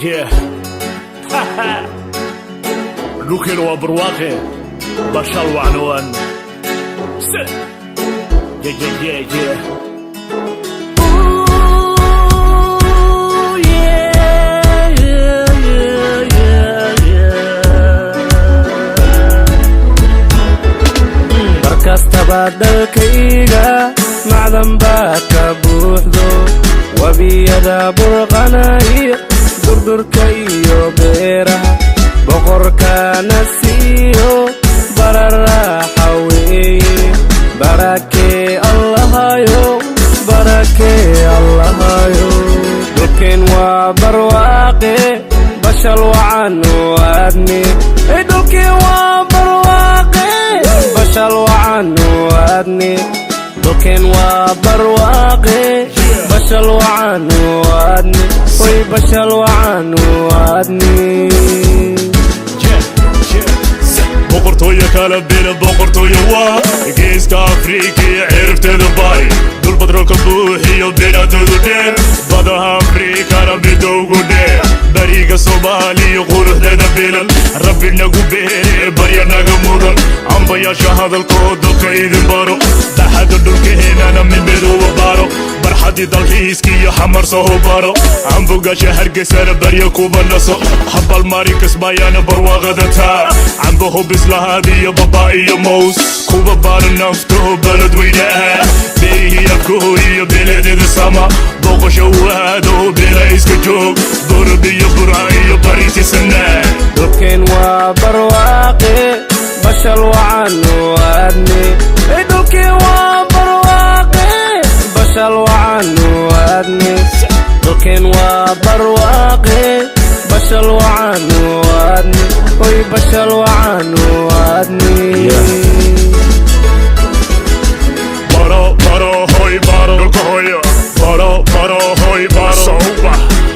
Yeah. Looking over واقع بشر وعنوان. Yeah. markastaba dalkayga macdan baa ka buuxdo wabiyada burqanaya durdurka iyo beeraha boqorkana siiyo bararaaxa weeye barakee allahayo dhulkeen waa barwaaqe bashal wacan waadne dhulkeen waa barwaaqe bashal wacan waadne dhulkeen waa barwaaqe bashal wacan waadne way bashal wacan waadne boqortooyo kala bila boqortooyo waa geeska afrika iyo cirifteeda bari dul badroolka buuxiyo beeradoodu dheer badaha afrikana midowgu dheer bariga soomaaliya quruxdeeda bilan rabbi nagu beere barya naga mudan ambayaasha hadalkoo dalka idin baro baxada dhulkaheenana midmidooba baro barxadii dalxiiska iyo xamar soo baro cambogasha hargeysana barya kuba naso habal mari kasbayaana barwaaqada taa cambaho bislahaadiyo baba iyo mows kuba baara naftaho balad weynaha beerihii abkoo iyo beeleedeeda sama boqosha waado beela iska joog burb iyo burca iyo baritisana dhulkeen waa barwaaqe bashal wacan waadne dhulkeen waa barwaaqe bashal wacan waadne dhulkeen waa barwaaqe bashal wacan waadne way bashal wacan waadne baro hoy baro dhulka hoyo baro hoy baro sawba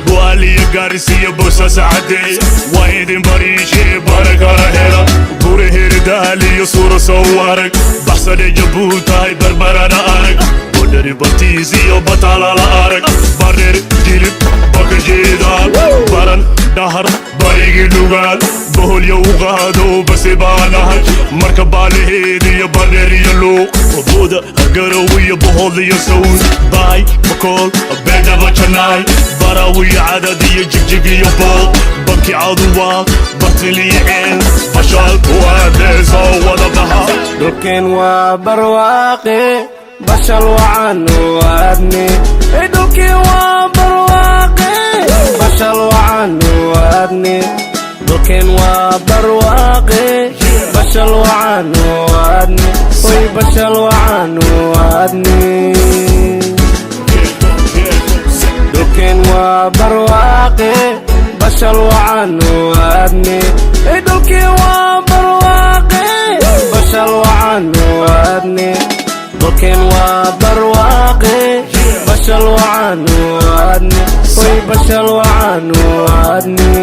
bualiya gaarisiya boosasa cadeey waa idin bariishee barakala hela guri hiridaaliyo suura soo arag baxsane jabuutahay barbarana arag bodhari batiisiyo batalala arag bareer dilib bakajeedaal baran dhahar barigii dhugaal boholyo u qaado base baanahay marka baalaheediyo bareer iyo luuq wabuuda garawiyo boholiyo sawd baay makool beedhaba janaay barawiyo cadad iyo jigjig iyo bool banki caduwaa batiliyo ceen bashaal waadeesoo wada baha dhulkeen waa barwaaqe bashal wacan waadne dhulkeen waa barwaaqe bashal wacan waadne dhulkeen waa barwaaqe bashal wacan waadne way bashal wacan waadne dhulkeen waa barwaaqe bashal wacan waadne dhulkeen waa barwaaqe bashal wacan waadne dhulkeen waa barwaaqe bashal wacan waadne way bashal wacan waadne